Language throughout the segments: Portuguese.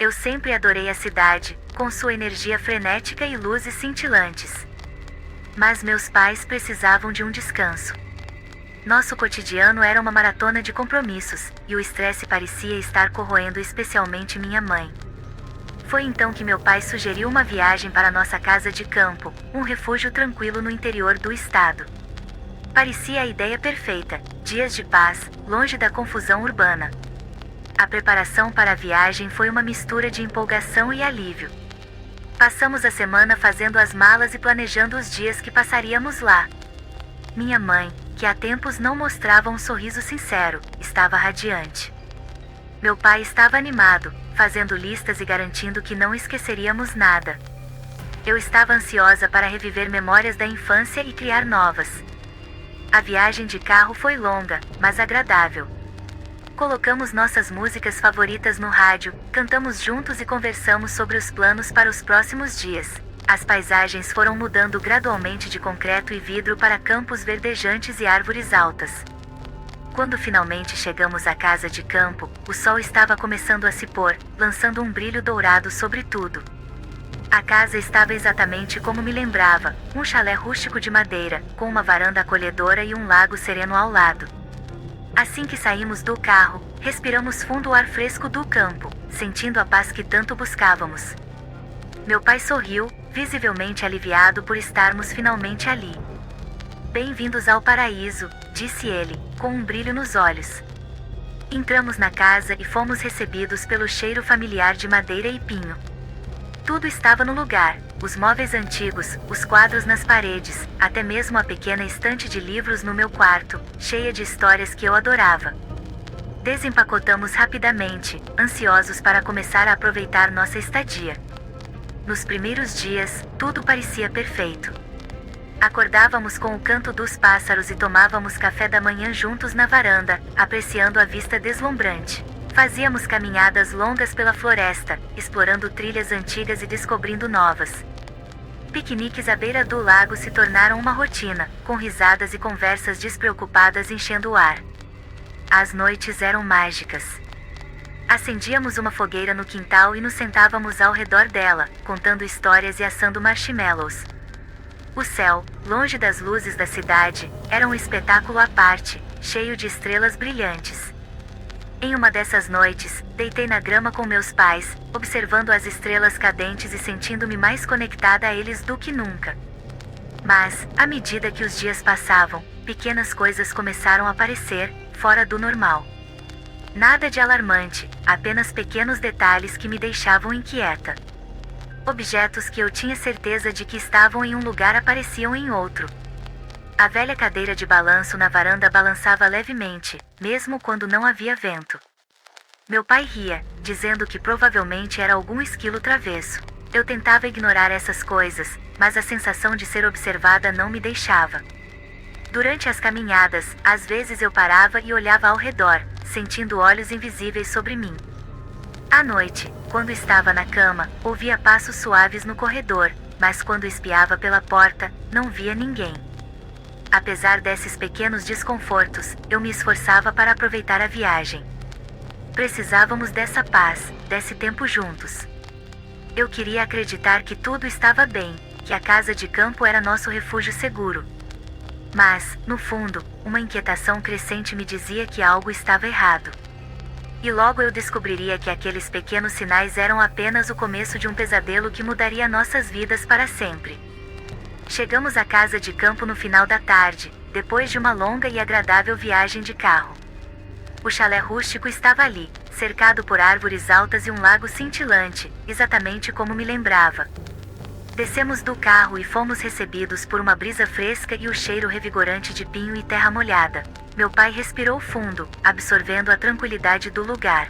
Eu sempre adorei a cidade, com sua energia frenética e luzes cintilantes. Mas meus pais precisavam de um descanso. Nosso cotidiano era uma maratona de compromissos, e o estresse parecia estar corroendo especialmente minha mãe. Foi então que meu pai sugeriu uma viagem para nossa casa de campo, um refúgio tranquilo no interior do estado. Parecia a ideia perfeita, dias de paz, longe da confusão urbana. A preparação para a viagem foi uma mistura de empolgação e alívio. Passamos a semana fazendo as malas e planejando os dias que passaríamos lá. Minha mãe, que há tempos não mostrava um sorriso sincero, estava radiante. Meu pai estava animado, fazendo listas e garantindo que não esqueceríamos nada. Eu estava ansiosa para reviver memórias da infância e criar novas. A viagem de carro foi longa, mas agradável. Colocamos nossas músicas favoritas no rádio, cantamos juntos e conversamos sobre os planos para os próximos dias. As paisagens foram mudando gradualmente de concreto e vidro para campos verdejantes e árvores altas. Quando finalmente chegamos à casa de campo, o sol estava começando a se pôr, lançando um brilho dourado sobre tudo. A casa estava exatamente como me lembrava, um chalé rústico de madeira, com uma varanda acolhedora e um lago sereno ao lado. Assim que saímos do carro, respiramos fundo o ar fresco do campo, sentindo a paz que tanto buscávamos. Meu pai sorriu, visivelmente aliviado por estarmos finalmente ali. "Bem-vindos ao paraíso", disse ele, com um brilho nos olhos. Entramos na casa e fomos recebidos pelo cheiro familiar de madeira e pinho. Tudo estava no lugar, os móveis antigos, os quadros nas paredes, até mesmo a pequena estante de livros no meu quarto, cheia de histórias que eu adorava. Desempacotamos rapidamente, ansiosos para começar a aproveitar nossa estadia. Nos primeiros dias, tudo parecia perfeito. Acordávamos com o canto dos pássaros e tomávamos café da manhã juntos na varanda, apreciando a vista deslumbrante. Fazíamos caminhadas longas pela floresta, explorando trilhas antigas e descobrindo novas. Piqueniques à beira do lago se tornaram uma rotina, com risadas e conversas despreocupadas enchendo o ar. As noites eram mágicas. Acendíamos uma fogueira no quintal e nos sentávamos ao redor dela, contando histórias e assando marshmallows. O céu, longe das luzes da cidade, era um espetáculo à parte, cheio de estrelas brilhantes. Em uma dessas noites, deitei na grama com meus pais, observando as estrelas cadentes e sentindo-me mais conectada a eles do que nunca. Mas, à medida que os dias passavam, pequenas coisas começaram a aparecer, fora do normal. Nada de alarmante, apenas pequenos detalhes que me deixavam inquieta. Objetos que eu tinha certeza de que estavam em um lugar apareciam em outro. A velha cadeira de balanço na varanda balançava levemente, mesmo quando não havia vento. Meu pai ria, dizendo que provavelmente era algum esquilo travesso. Eu tentava ignorar essas coisas, mas a sensação de ser observada não me deixava. Durante as caminhadas, às vezes eu parava e olhava ao redor, sentindo olhos invisíveis sobre mim. À noite, quando estava na cama, ouvia passos suaves no corredor, mas quando espiava pela porta, não via ninguém. Apesar desses pequenos desconfortos, eu me esforçava para aproveitar a viagem. Precisávamos dessa paz, desse tempo juntos. Eu queria acreditar que tudo estava bem, que a casa de campo era nosso refúgio seguro. Mas, no fundo, uma inquietação crescente me dizia que algo estava errado. E logo eu descobriria que aqueles pequenos sinais eram apenas o começo de um pesadelo que mudaria nossas vidas para sempre. Chegamos à casa de campo no final da tarde, depois de uma longa e agradável viagem de carro. O chalé rústico estava ali, cercado por árvores altas e um lago cintilante, exatamente como me lembrava. Descemos do carro e fomos recebidos por uma brisa fresca e o cheiro revigorante de pinho e terra molhada. Meu pai respirou fundo, absorvendo a tranquilidade do lugar.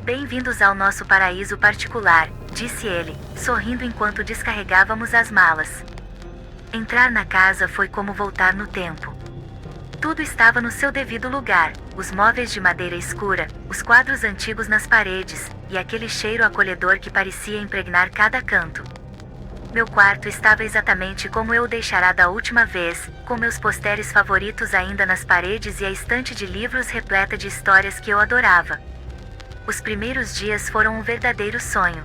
"Bem-vindos ao nosso paraíso particular", disse ele, sorrindo enquanto descarregávamos as malas. Entrar na casa foi como voltar no tempo. Tudo estava no seu devido lugar, os móveis de madeira escura, os quadros antigos nas paredes, e aquele cheiro acolhedor que parecia impregnar cada canto. Meu quarto estava exatamente como eu o deixara da última vez, com meus posteres favoritos ainda nas paredes e a estante de livros repleta de histórias que eu adorava. Os primeiros dias foram um verdadeiro sonho.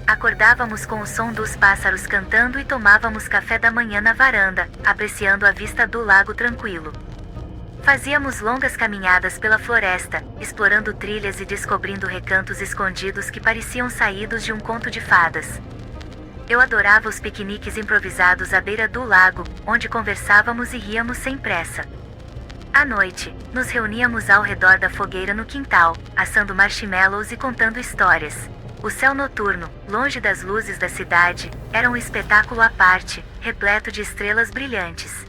Acordávamos com o som dos pássaros cantando e tomávamos café da manhã na varanda, apreciando a vista do lago tranquilo. Fazíamos longas caminhadas pela floresta, explorando trilhas e descobrindo recantos escondidos que pareciam saídos de um conto de fadas. Eu adorava os piqueniques improvisados à beira do lago, onde conversávamos e ríamos sem pressa. À noite, nos reuníamos ao redor da fogueira no quintal, assando marshmallows e contando histórias. O céu noturno, longe das luzes da cidade, era um espetáculo à parte, repleto de estrelas brilhantes.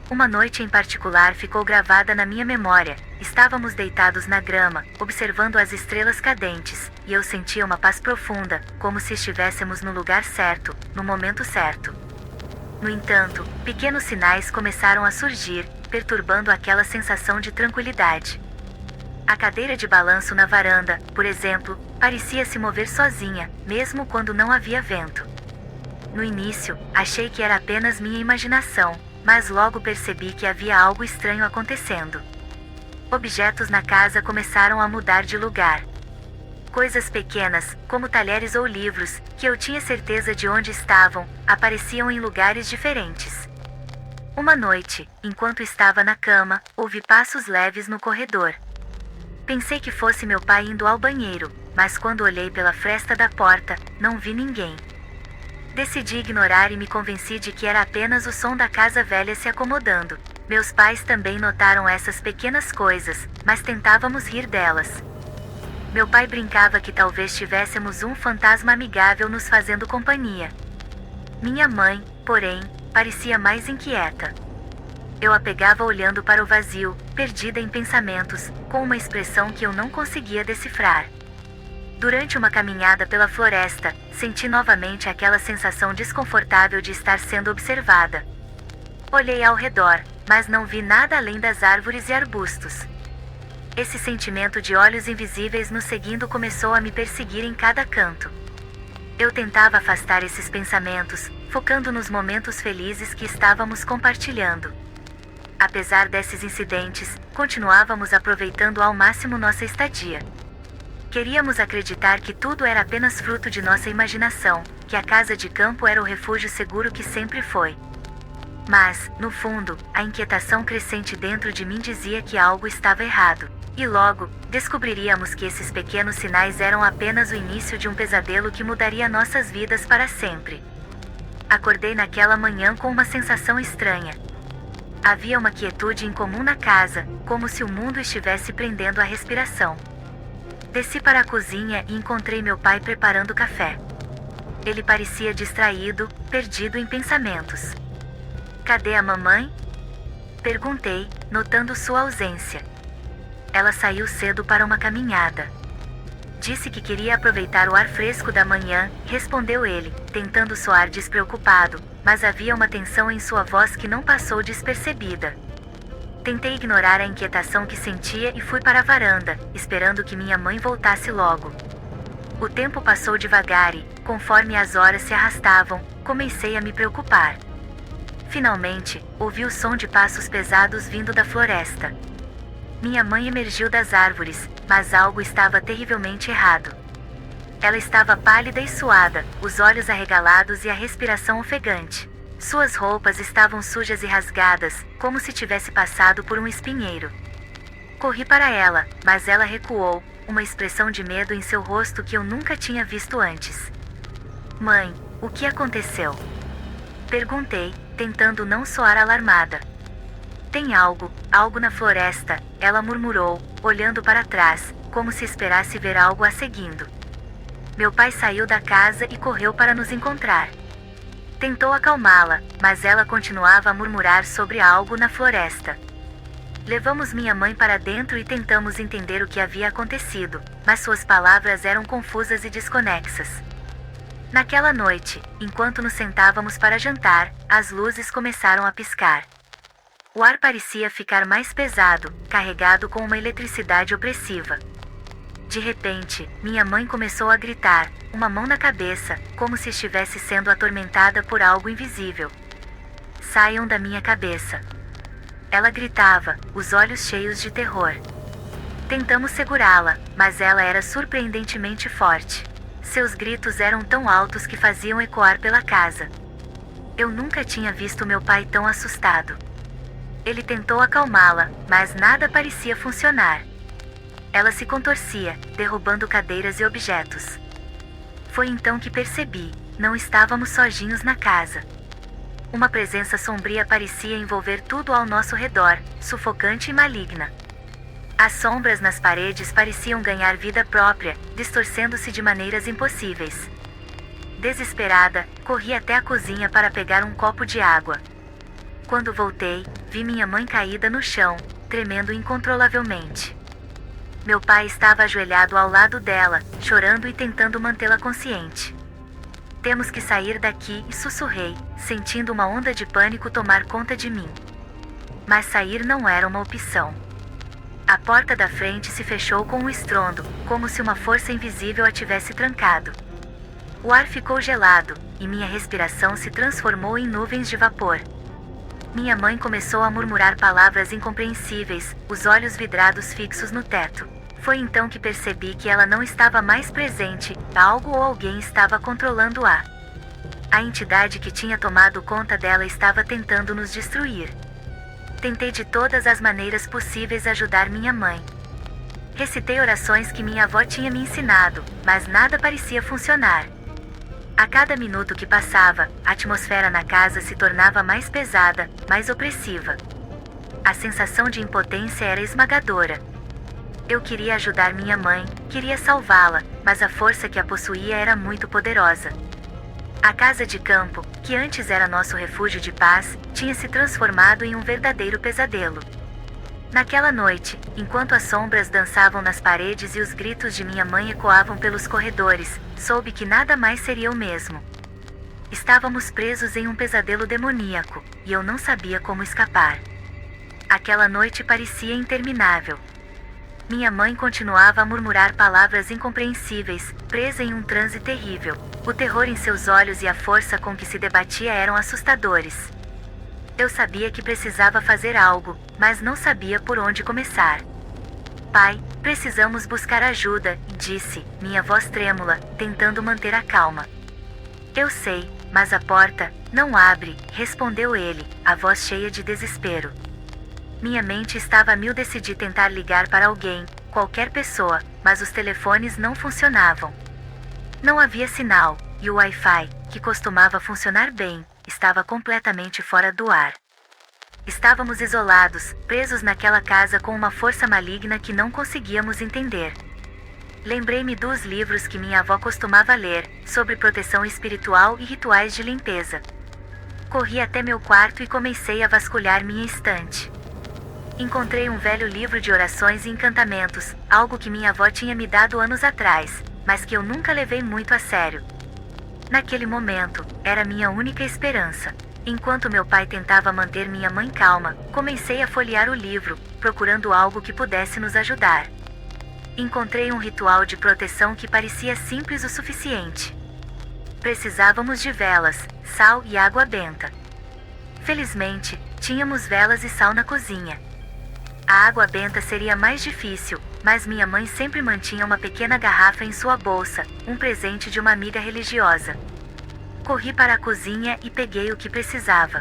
Uma noite em particular ficou gravada na minha memória. Estávamos deitados na grama, observando as estrelas cadentes, e eu sentia uma paz profunda, como se estivéssemos no lugar certo, no momento certo. No entanto, pequenos sinais começaram a surgir, perturbando aquela sensação de tranquilidade. A cadeira de balanço na varanda, por exemplo, parecia se mover sozinha, mesmo quando não havia vento. No início, achei que era apenas minha imaginação, mas logo percebi que havia algo estranho acontecendo. Objetos na casa começaram a mudar de lugar. Coisas pequenas, como talheres ou livros, que eu tinha certeza de onde estavam, apareciam em lugares diferentes. Uma noite, enquanto estava na cama, ouvi passos leves no corredor. Pensei que fosse meu pai indo ao banheiro, mas quando olhei pela fresta da porta, não vi ninguém. Decidi ignorar e me convenci de que era apenas o som da casa velha se acomodando. Meus pais também notaram essas pequenas coisas, mas tentávamos rir delas. Meu pai brincava que talvez tivéssemos um fantasma amigável nos fazendo companhia. Minha mãe, porém, parecia mais inquieta. Eu a pegava olhando para o vazio, perdida em pensamentos, com uma expressão que eu não conseguia decifrar. Durante uma caminhada pela floresta, senti novamente aquela sensação desconfortável de estar sendo observada. Olhei ao redor, mas não vi nada além das árvores e arbustos. Esse sentimento de olhos invisíveis nos seguindo começou a me perseguir em cada canto. Eu tentava afastar esses pensamentos, focando nos momentos felizes que estávamos compartilhando. Apesar desses incidentes, continuávamos aproveitando ao máximo nossa estadia. Queríamos acreditar que tudo era apenas fruto de nossa imaginação, que a casa de campo era o refúgio seguro que sempre foi. Mas, no fundo, a inquietação crescente dentro de mim dizia que algo estava errado. E logo, descobriríamos que esses pequenos sinais eram apenas o início de um pesadelo que mudaria nossas vidas para sempre. Acordei naquela manhã com uma sensação estranha. Havia uma quietude incomum na casa, como se o mundo estivesse prendendo a respiração. Desci para a cozinha e encontrei meu pai preparando café. Ele parecia distraído, perdido em pensamentos. "Cadê a mamãe?" perguntei, notando sua ausência. "Ela saiu cedo para uma caminhada. Disse que queria aproveitar o ar fresco da manhã", respondeu ele, tentando soar despreocupado, mas havia uma tensão em sua voz que não passou despercebida. Tentei ignorar a inquietação que sentia e fui para a varanda, esperando que minha mãe voltasse logo. O tempo passou devagar e, conforme as horas se arrastavam, comecei a me preocupar. Finalmente, ouvi o som de passos pesados vindo da floresta. Minha mãe emergiu das árvores, mas algo estava terrivelmente errado. Ela estava pálida e suada, os olhos arregalados e a respiração ofegante. Suas roupas estavam sujas e rasgadas, como se tivesse passado por um espinheiro. Corri para ela, mas ela recuou, uma expressão de medo em seu rosto que eu nunca tinha visto antes. "Mãe, o que aconteceu?" perguntei, tentando não soar alarmada. "Tem algo na floresta", ela murmurou, olhando para trás, como se esperasse ver algo a seguindo. Meu pai saiu da casa e correu para nos encontrar. Tentou acalmá-la, mas ela continuava a murmurar sobre algo na floresta. Levamos minha mãe para dentro e tentamos entender o que havia acontecido, mas suas palavras eram confusas e desconexas. Naquela noite, enquanto nos sentávamos para jantar, as luzes começaram a piscar. O ar parecia ficar mais pesado, carregado com uma eletricidade opressiva. De repente, minha mãe começou a gritar, uma mão na cabeça, como se estivesse sendo atormentada por algo invisível. "Saiam da minha cabeça!" Ela gritava, os olhos cheios de terror. Tentamos segurá-la, mas ela era surpreendentemente forte. Seus gritos eram tão altos que faziam ecoar pela casa. Eu nunca tinha visto meu pai tão assustado. Ele tentou acalmá-la, mas nada parecia funcionar. Ela se contorcia, derrubando cadeiras e objetos. Foi então que percebi, não estávamos sozinhos na casa. Uma presença sombria parecia envolver tudo ao nosso redor, sufocante e maligna. As sombras nas paredes pareciam ganhar vida própria, distorcendo-se de maneiras impossíveis. Desesperada, corri até a cozinha para pegar um copo de água. Quando voltei, vi minha mãe caída no chão, tremendo incontrolavelmente. Meu pai estava ajoelhado ao lado dela, chorando e tentando mantê-la consciente. Temos que sair daqui, e sussurrei, sentindo uma onda de pânico tomar conta de mim. Mas sair não era uma opção. A porta da frente se fechou com um estrondo, como se uma força invisível a tivesse trancado. O ar ficou gelado, e minha respiração se transformou em nuvens de vapor. Minha mãe começou a murmurar palavras incompreensíveis, os olhos vidrados fixos no teto. Foi então que percebi que ela não estava mais presente, algo ou alguém estava controlando-a. A entidade que tinha tomado conta dela estava tentando nos destruir. Tentei de todas as maneiras possíveis ajudar minha mãe. Recitei orações que minha avó tinha me ensinado, mas nada parecia funcionar. A cada minuto que passava, a atmosfera na casa se tornava mais pesada, mais opressiva. A sensação de impotência era esmagadora. Eu queria ajudar minha mãe, queria salvá-la, mas a força que a possuía era muito poderosa. A casa de campo, que antes era nosso refúgio de paz, tinha se transformado em um verdadeiro pesadelo. Naquela noite, enquanto as sombras dançavam nas paredes e os gritos de minha mãe ecoavam pelos corredores, soube que nada mais seria o mesmo. Estávamos presos em um pesadelo demoníaco, e eu não sabia como escapar. Aquela noite parecia interminável. Minha mãe continuava a murmurar palavras incompreensíveis, presa em um transe terrível. O terror em seus olhos e a força com que se debatia eram assustadores. Eu sabia que precisava fazer algo, mas não sabia por onde começar. Pai, precisamos buscar ajuda, disse, minha voz trêmula, tentando manter a calma. Eu sei, mas a porta não abre, respondeu ele, a voz cheia de desespero. Minha mente estava a mil, decidi tentar ligar para alguém, qualquer pessoa, mas os telefones não funcionavam. Não havia sinal, e o Wi-Fi, que costumava funcionar bem, estava completamente fora do ar. Estávamos isolados, presos naquela casa com uma força maligna que não conseguíamos entender. Lembrei-me dos livros que minha avó costumava ler, sobre proteção espiritual e rituais de limpeza. Corri até meu quarto e comecei a vasculhar minha estante. Encontrei um velho livro de orações e encantamentos, algo que minha avó tinha me dado anos atrás, mas que eu nunca levei muito a sério. Naquele momento, era minha única esperança. Enquanto meu pai tentava manter minha mãe calma, comecei a folhear o livro, procurando algo que pudesse nos ajudar. Encontrei um ritual de proteção que parecia simples o suficiente. Precisávamos de velas, sal e água benta. Felizmente, tínhamos velas e sal na cozinha. A água benta seria mais difícil, mas minha mãe sempre mantinha uma pequena garrafa em sua bolsa, um presente de uma amiga religiosa. Corri para a cozinha e peguei o que precisava.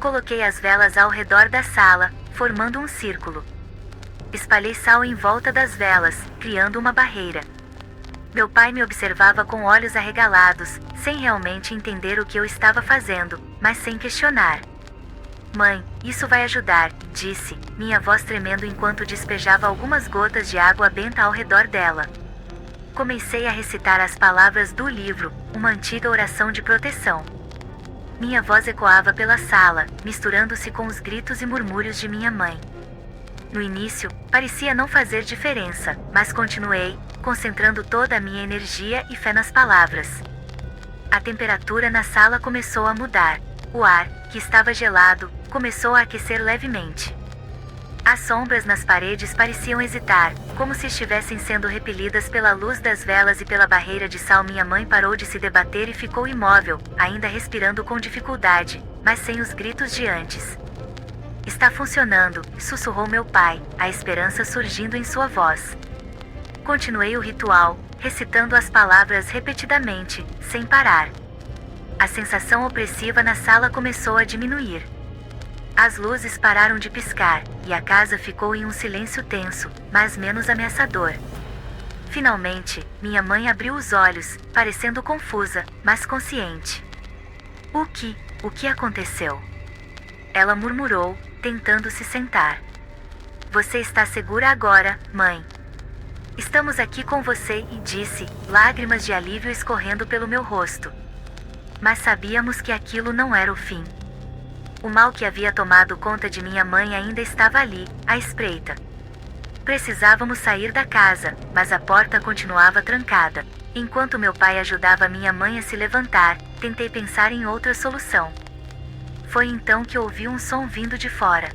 Coloquei as velas ao redor da sala, formando um círculo. Espalhei sal em volta das velas, criando uma barreira. Meu pai me observava com olhos arregalados, sem realmente entender o que eu estava fazendo, mas sem questionar. Mãe, isso vai ajudar, disse, minha voz tremendo enquanto despejava algumas gotas de água benta ao redor dela. Comecei a recitar as palavras do livro, uma antiga oração de proteção. Minha voz ecoava pela sala, misturando-se com os gritos e murmúrios de minha mãe. No início, parecia não fazer diferença, mas continuei, concentrando toda a minha energia e fé nas palavras. A temperatura na sala começou a mudar. O ar, que estava gelado, começou a aquecer levemente. As sombras nas paredes pareciam hesitar, como se estivessem sendo repelidas pela luz das velas e pela barreira de sal. Minha mãe parou de se debater e ficou imóvel, ainda respirando com dificuldade, mas sem os gritos de antes. Está funcionando, sussurrou meu pai, a esperança surgindo em sua voz. Continuei o ritual, recitando as palavras repetidamente, sem parar. A sensação opressiva na sala começou a diminuir. As luzes pararam de piscar, e a casa ficou em um silêncio tenso, mas menos ameaçador. Finalmente, minha mãe abriu os olhos, parecendo confusa, mas consciente. O que aconteceu? Ela murmurou, tentando se sentar. Você está segura agora, mãe? Estamos aqui com você, e disse, lágrimas de alívio escorrendo pelo meu rosto. Mas sabíamos que aquilo não era o fim. O mal que havia tomado conta de minha mãe ainda estava ali, à espreita. Precisávamos sair da casa, mas a porta continuava trancada. Enquanto meu pai ajudava minha mãe a se levantar, tentei pensar em outra solução. Foi então que ouvi um som vindo de fora.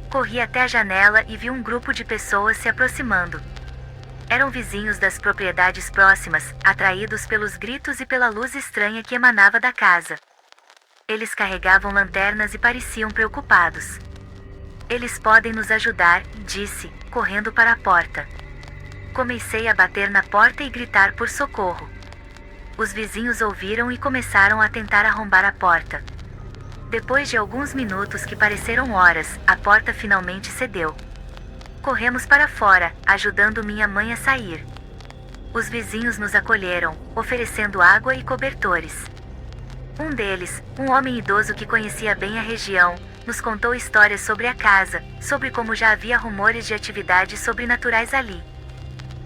Corri até a janela e vi um grupo de pessoas se aproximando. Eram vizinhos das propriedades próximas, atraídos pelos gritos e pela luz estranha que emanava da casa. Eles carregavam lanternas e pareciam preocupados. Eles podem nos ajudar, disse, correndo para a porta. Comecei a bater na porta e gritar por socorro. Os vizinhos ouviram e começaram a tentar arrombar a porta. Depois de alguns minutos que pareceram horas, a porta finalmente cedeu. Corremos para fora, ajudando minha mãe a sair. Os vizinhos nos acolheram, oferecendo água e cobertores. Um deles, um homem idoso que conhecia bem a região, nos contou histórias sobre a casa, sobre como já havia rumores de atividades sobrenaturais ali.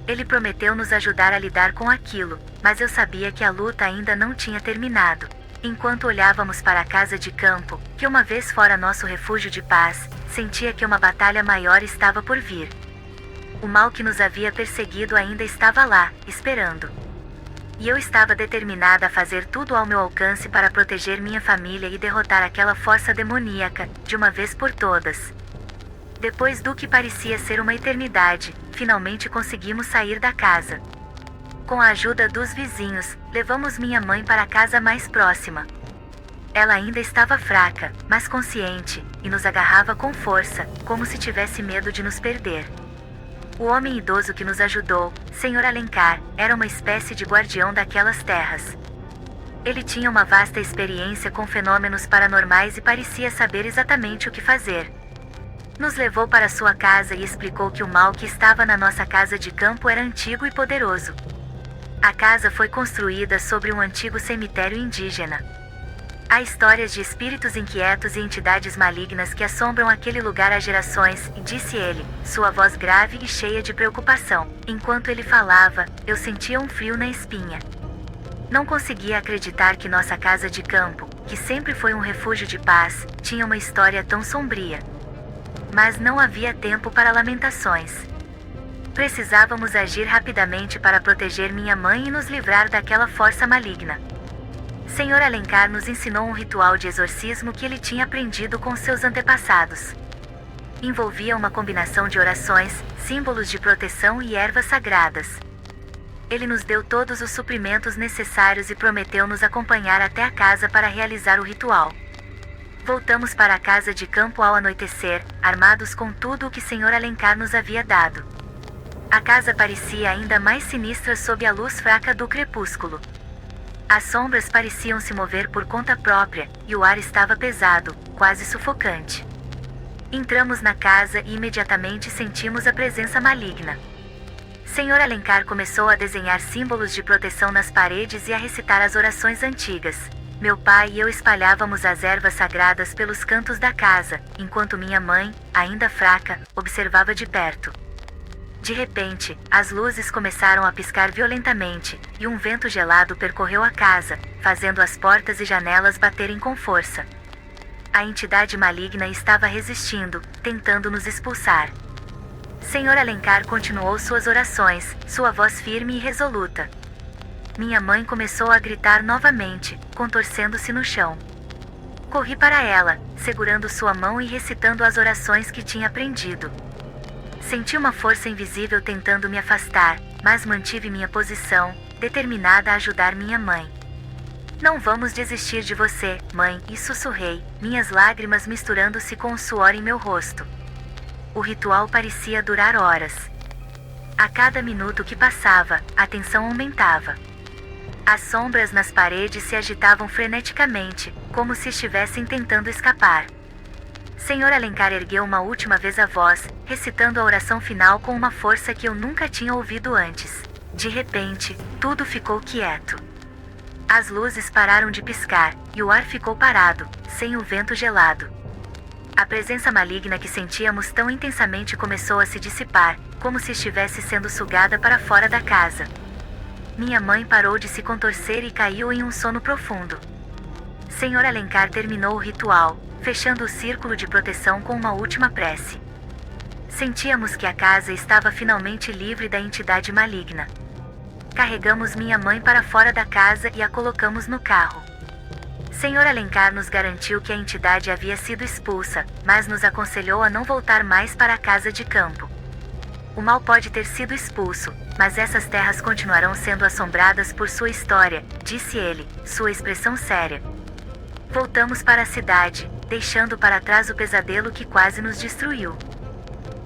Ele prometeu nos ajudar a lidar com aquilo, mas eu sabia que a luta ainda não tinha terminado. Enquanto olhávamos para a casa de campo, que uma vez fora nosso refúgio de paz, sentia que uma batalha maior estava por vir. O mal que nos havia perseguido ainda estava lá, esperando. E eu estava determinada a fazer tudo ao meu alcance para proteger minha família e derrotar aquela força demoníaca, de uma vez por todas. Depois do que parecia ser uma eternidade, finalmente conseguimos sair da casa. Com a ajuda dos vizinhos, levamos minha mãe para a casa mais próxima. Ela ainda estava fraca, mas consciente, e nos agarrava com força, como se tivesse medo de nos perder. O homem idoso que nos ajudou, Sr. Alencar, era uma espécie de guardião daquelas terras. Ele tinha uma vasta experiência com fenômenos paranormais e parecia saber exatamente o que fazer. Nos levou para sua casa e explicou que o mal que estava na nossa casa de campo era antigo e poderoso. A casa foi construída sobre um antigo cemitério indígena. Há histórias de espíritos inquietos e entidades malignas que assombram aquele lugar há gerações, disse ele, sua voz grave e cheia de preocupação. Enquanto ele falava, eu sentia um frio na espinha. Não conseguia acreditar que nossa casa de campo, que sempre foi um refúgio de paz, tinha uma história tão sombria. Mas não havia tempo para lamentações. Precisávamos agir rapidamente para proteger minha mãe e nos livrar daquela força maligna. Sr. Alencar nos ensinou um ritual de exorcismo que ele tinha aprendido com seus antepassados. Envolvia uma combinação de orações, símbolos de proteção e ervas sagradas. Ele nos deu todos os suprimentos necessários e prometeu nos acompanhar até a casa para realizar o ritual. Voltamos para a casa de campo ao anoitecer, armados com tudo o que Sr. Alencar nos havia dado. A casa parecia ainda mais sinistra sob a luz fraca do crepúsculo. As sombras pareciam se mover por conta própria, e o ar estava pesado, quase sufocante. Entramos na casa e imediatamente sentimos a presença maligna. Sr. Alencar começou a desenhar símbolos de proteção nas paredes e a recitar as orações antigas. Meu pai e eu espalhávamos as ervas sagradas pelos cantos da casa, enquanto minha mãe, ainda fraca, observava de perto. De repente, as luzes começaram a piscar violentamente, e um vento gelado percorreu a casa, fazendo as portas e janelas baterem com força. A entidade maligna estava resistindo, tentando nos expulsar. Sr. Alencar continuou suas orações, sua voz firme e resoluta. Minha mãe começou a gritar novamente, contorcendo-se no chão. Corri para ela, segurando sua mão e recitando as orações que tinha aprendido. Senti uma força invisível tentando me afastar, mas mantive minha posição, determinada a ajudar minha mãe. Não vamos desistir de você, mãe, e sussurrei, minhas lágrimas misturando-se com o suor em meu rosto. O ritual parecia durar horas. A cada minuto que passava, a tensão aumentava. As sombras nas paredes se agitavam freneticamente, como se estivessem tentando escapar. Senhor Alencar ergueu uma última vez a voz, recitando a oração final com uma força que eu nunca tinha ouvido antes. De repente, tudo ficou quieto. As luzes pararam de piscar, e o ar ficou parado, sem o vento gelado. A presença maligna que sentíamos tão intensamente começou a se dissipar, como se estivesse sendo sugada para fora da casa. Minha mãe parou de se contorcer e caiu em um sono profundo. Senhor Alencar terminou o ritual, fechando o círculo de proteção com uma última prece. Sentíamos que a casa estava finalmente livre da entidade maligna. Carregamos minha mãe para fora da casa e a colocamos no carro. Senhor Alencar nos garantiu que a entidade havia sido expulsa, mas nos aconselhou a não voltar mais para a casa de campo. O mal pode ter sido expulso, mas essas terras continuarão sendo assombradas por sua história, disse ele, sua expressão séria. Voltamos para a cidade, deixando para trás o pesadelo que quase nos destruiu.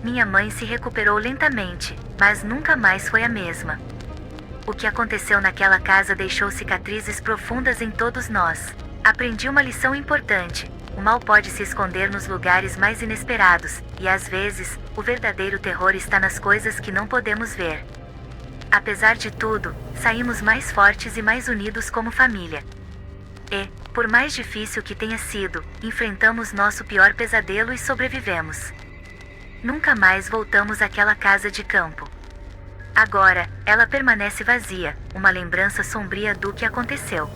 Minha mãe se recuperou lentamente, mas nunca mais foi a mesma. O que aconteceu naquela casa deixou cicatrizes profundas em todos nós. Aprendi uma lição importante: o mal pode se esconder nos lugares mais inesperados, e às vezes, o verdadeiro terror está nas coisas que não podemos ver. Apesar de tudo, saímos mais fortes e mais unidos como família. E, por mais difícil que tenha sido, enfrentamos nosso pior pesadelo e sobrevivemos. Nunca mais voltamos àquela casa de campo. Agora, ela permanece vazia, uma lembrança sombria do que aconteceu.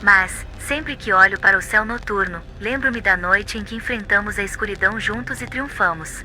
Mas, sempre que olho para o céu noturno, lembro-me da noite em que enfrentamos a escuridão juntos e triunfamos.